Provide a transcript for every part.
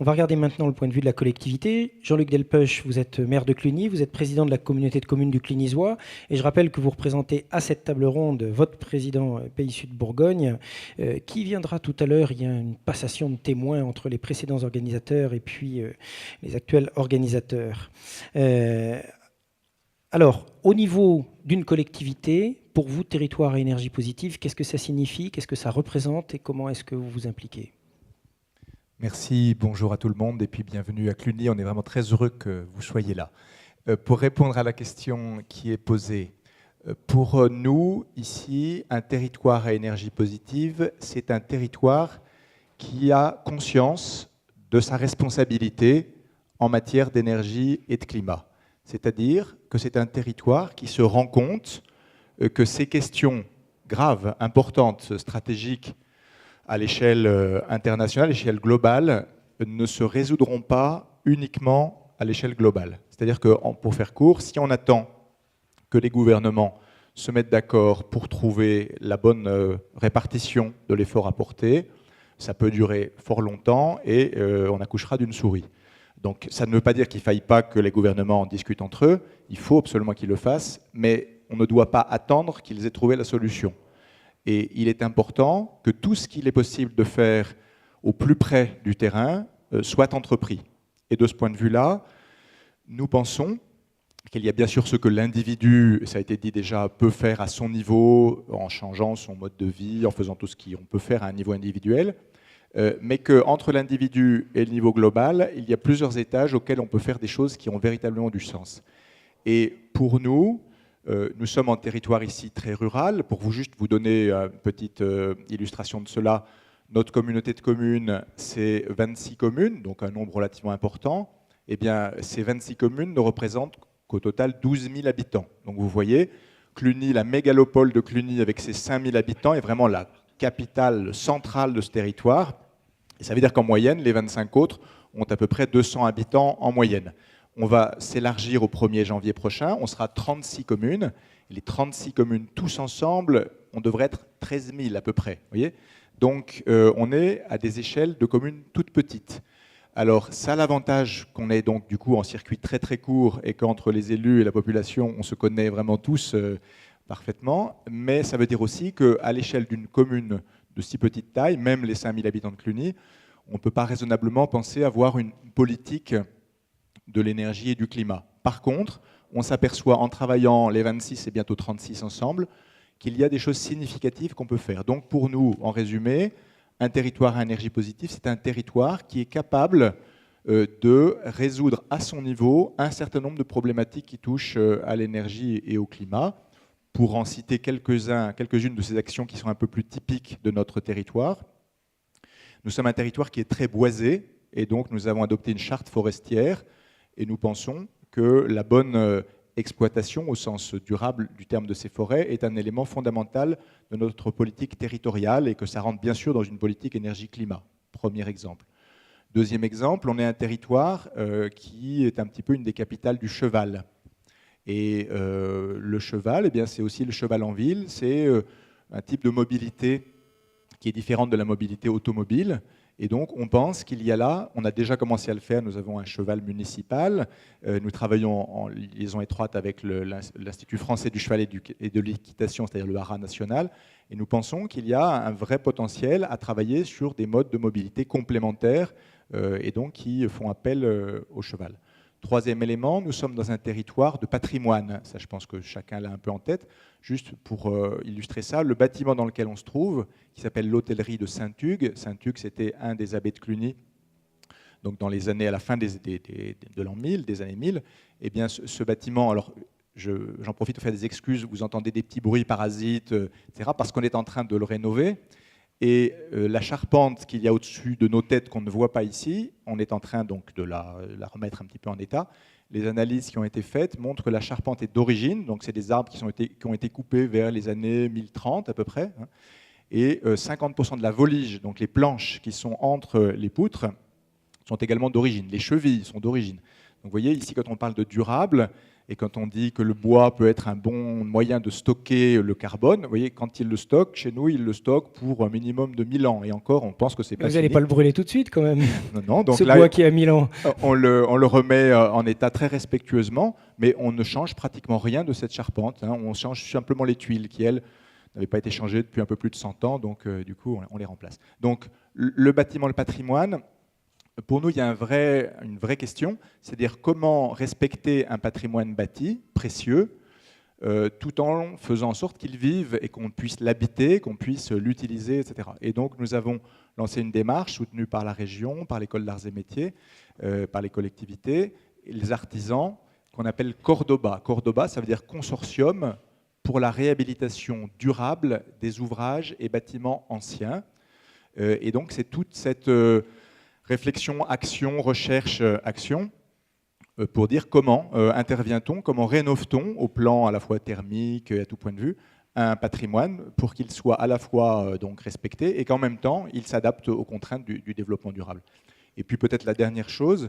On va regarder maintenant le point de vue de la collectivité. Jean-Luc Delpech, vous êtes maire de Cluny, vous êtes président de la communauté de communes du Clunisois, et je rappelle que vous représentez à cette table ronde votre président Pays Sud Bourgogne, qui viendra tout à l'heure. Il y a une passation de témoins entre les précédents organisateurs et puis les actuels organisateurs. Alors, au niveau d'une collectivité, pour vous, territoire à énergie positive, qu'est-ce que ça signifie, qu'est-ce que ça représente et comment est-ce que vous vous impliquez ? Merci, bonjour à tout le monde et puis bienvenue à Cluny. On est vraiment très heureux que vous soyez là. Pour répondre à la question qui est posée, pour nous, ici, un territoire à énergie positive, c'est un territoire qui a conscience de sa responsabilité en matière d'énergie et de climat. C'est-à-dire que c'est un territoire qui se rend compte que ces questions graves, importantes, stratégiques, à l'échelle internationale, à l'échelle globale, ne se résoudront pas uniquement à l'échelle globale. C'est-à-dire que, pour faire court, si on attend que les gouvernements se mettent d'accord pour trouver la bonne répartition de l'effort apporté, ça peut durer fort longtemps et on accouchera d'une souris. Donc ça ne veut pas dire qu'il ne faille pas que les gouvernements en discutent entre eux, il faut absolument qu'ils le fassent, mais on ne doit pas attendre qu'ils aient trouvé la solution. Et il est important que tout ce qu'il est possible de faire au plus près du terrain soit entrepris. Et de ce point de vue-là, nous pensons qu'il y a bien sûr ce que l'individu, ça a été dit déjà, peut faire à son niveau, en changeant son mode de vie, en faisant tout ce qu'on peut faire à un niveau individuel, mais qu'entre l'individu et le niveau global, il y a plusieurs étages auxquels on peut faire des choses qui ont véritablement du sens. Et pour nous, nous sommes en territoire ici très rural. Pour vous donner une petite illustration de cela, notre communauté de communes, c'est 26 communes, donc un nombre relativement important. Eh bien, ces 26 communes ne représentent qu'au total 12 000 habitants. Donc vous voyez, Cluny, la mégalopole de Cluny avec ses 5 000 habitants est vraiment la capitale centrale de ce territoire. Et ça veut dire qu'en moyenne, les 25 autres ont à peu près 200 habitants en moyenne. On va s'élargir au 1er janvier prochain, on sera 36 communes. Les 36 communes, tous ensemble, on devrait être 13 000 à peu près. Voyez, donc on est à des échelles de communes toutes petites. Alors ça a l'avantage qu'on est donc du coup en circuit très très court et qu'entre les élus et la population, on se connaît vraiment tous parfaitement. Mais ça veut dire aussi qu'à l'échelle d'une commune de si petite taille, même les 5 000 habitants de Cluny, on ne peut pas raisonnablement penser avoir une politique de l'énergie et du climat. Par contre, on s'aperçoit en travaillant les 26 et bientôt 36 ensemble qu'il y a des choses significatives qu'on peut faire. Donc pour nous, en résumé, un territoire à énergie positive, c'est un territoire qui est capable de résoudre à son niveau un certain nombre de problématiques qui touchent à l'énergie et au climat. Pour en citer quelques-unes de ces actions qui sont un peu plus typiques de notre territoire, nous sommes un territoire qui est très boisé et donc nous avons adopté une charte forestière. Et nous pensons que la bonne exploitation, au sens durable du terme de ces forêts, est un élément fondamental de notre politique territoriale et que ça rentre bien sûr dans une politique énergie-climat. Premier exemple. Deuxième exemple, on est un territoire qui est un petit peu une des capitales du cheval. Et le cheval, eh bien, c'est aussi le cheval en ville, c'est un type de mobilité qui est différente de la mobilité automobile. Et donc, on pense qu'il y a là, on a déjà commencé à le faire, nous avons un cheval municipal, nous travaillons en liaison étroite avec l'Institut français du cheval et de l'équitation, c'est-à-dire le haras national, et nous pensons qu'il y a un vrai potentiel à travailler sur des modes de mobilité complémentaires et donc qui font appel au cheval. Troisième élément, nous sommes dans un territoire de patrimoine, ça je pense que chacun l'a un peu en tête. Juste pour illustrer ça, le bâtiment dans lequel on se trouve, qui s'appelle l'hôtellerie de Saint-Hugues. Saint-Hugues, c'était un des abbés de Cluny, donc dans les années, à la fin de l'an 1000, des années 1000. Eh bien, ce bâtiment, alors j'en profite pour faire des excuses, vous entendez des petits bruits parasites, etc., parce qu'on est en train de le rénover. Et la charpente qu'il y a au-dessus de nos têtes qu'on ne voit pas ici, on est en train donc de la remettre un petit peu en état. Les analyses qui ont été faites montrent que la charpente est d'origine, donc c'est des arbres qui ont été coupés vers les années 1030 à peu près, hein, et 50% de la volige, donc les planches qui sont entre les poutres, sont également d'origine. Les chevilles sont d'origine. Donc vous voyez, ici, quand on parle de durable, Et quand on dit que le bois peut être un bon moyen de stocker le carbone, vous voyez, quand il le stocke, chez nous, il le stocke pour un minimum de 1000 ans. Et encore, on pense que c'est pas Vous n'allez fini. pas le brûler tout de suite quand même, Non, non, donc ce là, bois qui a 1000 ans. on le remet en état très respectueusement, mais on ne change pratiquement rien de cette charpente. Hein. On change simplement les tuiles qui, elles, n'avaient pas été changées depuis un peu plus de 100 ans, donc du coup, on les remplace. Donc le bâtiment, le patrimoine, pour nous, il y a une vraie question, c'est-à-dire comment respecter un patrimoine bâti, précieux, tout en faisant en sorte qu'il vive et qu'on puisse l'habiter, qu'on puisse l'utiliser, etc. Et donc, nous avons lancé une démarche soutenue par la région, par l'École d'Arts et Métiers, par les collectivités, et les artisans, qu'on appelle Cordoba. Cordoba, ça veut dire consortium pour la réhabilitation durable des ouvrages et bâtiments anciens. Et donc, c'est toute cette réflexion, action, recherche, action, pour dire comment intervient-on, comment rénove-t-on au plan à la fois thermique et à tout point de vue un patrimoine pour qu'il soit à la fois donc respecté et qu'en même temps il s'adapte aux contraintes du développement durable. Et puis peut-être la dernière chose,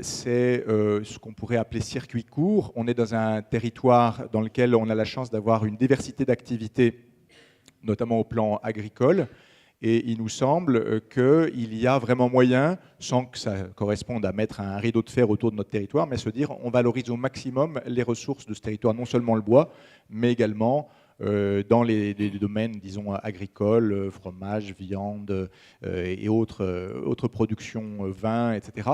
c'est ce qu'on pourrait appeler circuit court. On est dans un territoire dans lequel on a la chance d'avoir une diversité d'activités, notamment au plan agricole. Et il nous semble qu'il y a vraiment moyen, sans que ça corresponde à mettre un rideau de fer autour de notre territoire, mais se dire on valorise au maximum les ressources de ce territoire, non seulement le bois, mais également dans les domaines, disons, agricoles, fromage, viande et autres productions, vin, etc.,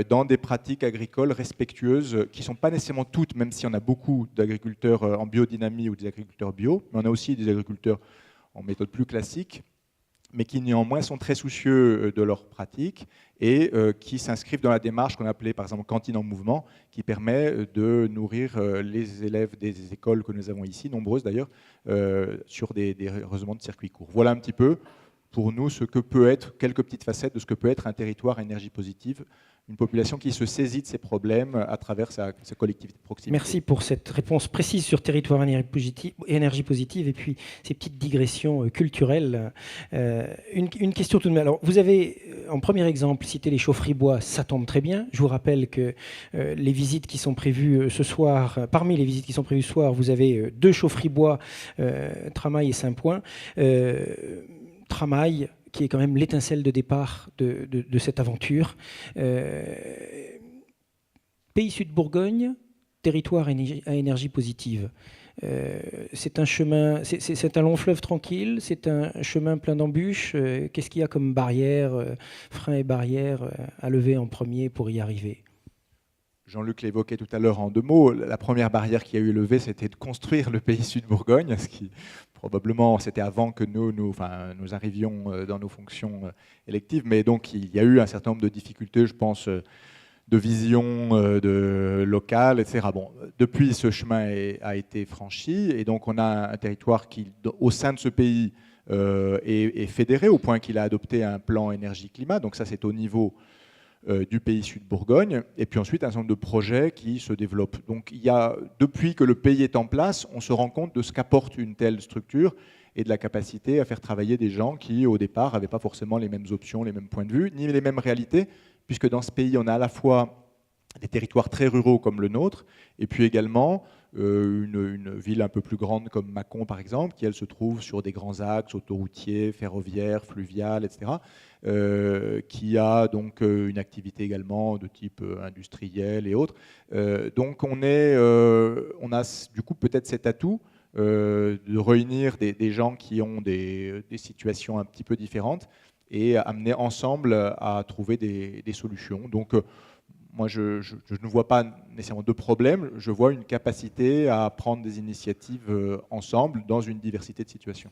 dans des pratiques agricoles respectueuses qui ne sont pas nécessairement toutes, même si on a beaucoup d'agriculteurs en biodynamie ou des agriculteurs bio, mais on a aussi des agriculteurs en méthode plus classique, mais qui néanmoins sont très soucieux de leurs pratiques et qui s'inscrivent dans la démarche qu'on appelait par exemple Cantine en mouvement, qui permet de nourrir les élèves des écoles que nous avons ici, nombreuses d'ailleurs, sur des raisonnements de circuit court. Voilà un petit peu pour nous ce que peut être, quelques petites facettes de ce que peut être un territoire à énergie positive, une population qui se saisit de ses problèmes à travers sa collectivité de proximité. Merci pour cette réponse précise sur territoire énergie positive et puis ces petites digressions culturelles. Une question tout de même. Alors, vous avez, en premier exemple, cité les chaufferies bois, ça tombe très bien. Je vous rappelle que les visites qui sont prévues ce soir, parmi les visites qui sont prévues ce soir, vous avez 2 chaufferies bois, Tramail et Saint-Point. Tramail, qui est quand même l'étincelle de départ de cette aventure. Pays Sud Bourgogne, territoire à énergie positive. C'est un chemin, c'est un long fleuve tranquille, c'est un chemin plein d'embûches. Qu'est-ce qu'il y a comme barrières, freins et barrières à lever en premier pour y arriver ? Jean-Luc l'évoquait tout à l'heure en 2 mots. La première barrière qui a eu levée, c'était de construire le Pays Sud Bourgogne, ce qui probablement c'était avant que nous arrivions dans nos fonctions électives. Mais donc il y a eu un certain nombre de difficultés, je pense, de vision locale, etc. Bon, depuis, ce chemin a été franchi et donc on a un territoire qui, au sein de ce pays, est fédéré au point qu'il a adopté un plan énergie-climat. Donc ça, c'est au niveau du Pays Sud Bourgogne, et puis ensuite un certain nombre de projets qui se développent. Donc il y a, depuis que le pays est en place, on se rend compte de ce qu'apporte une telle structure et de la capacité à faire travailler des gens qui, au départ, n'avaient pas forcément les mêmes options, les mêmes points de vue, ni les mêmes réalités, puisque dans ce pays, on a à la fois des territoires très ruraux comme le nôtre, et puis également une ville un peu plus grande comme Mâcon, par exemple, qui, elle, se trouve sur des grands axes autoroutiers, ferroviaires, fluviales, etc., qui a donc une activité également de type industriel et autres. Donc on a du coup peut-être cet atout de réunir des gens qui ont des situations un petit peu différentes et amener ensemble à trouver des solutions. Donc moi, je ne vois pas nécessairement de problème, je vois une capacité à prendre des initiatives ensemble dans une diversité de situations.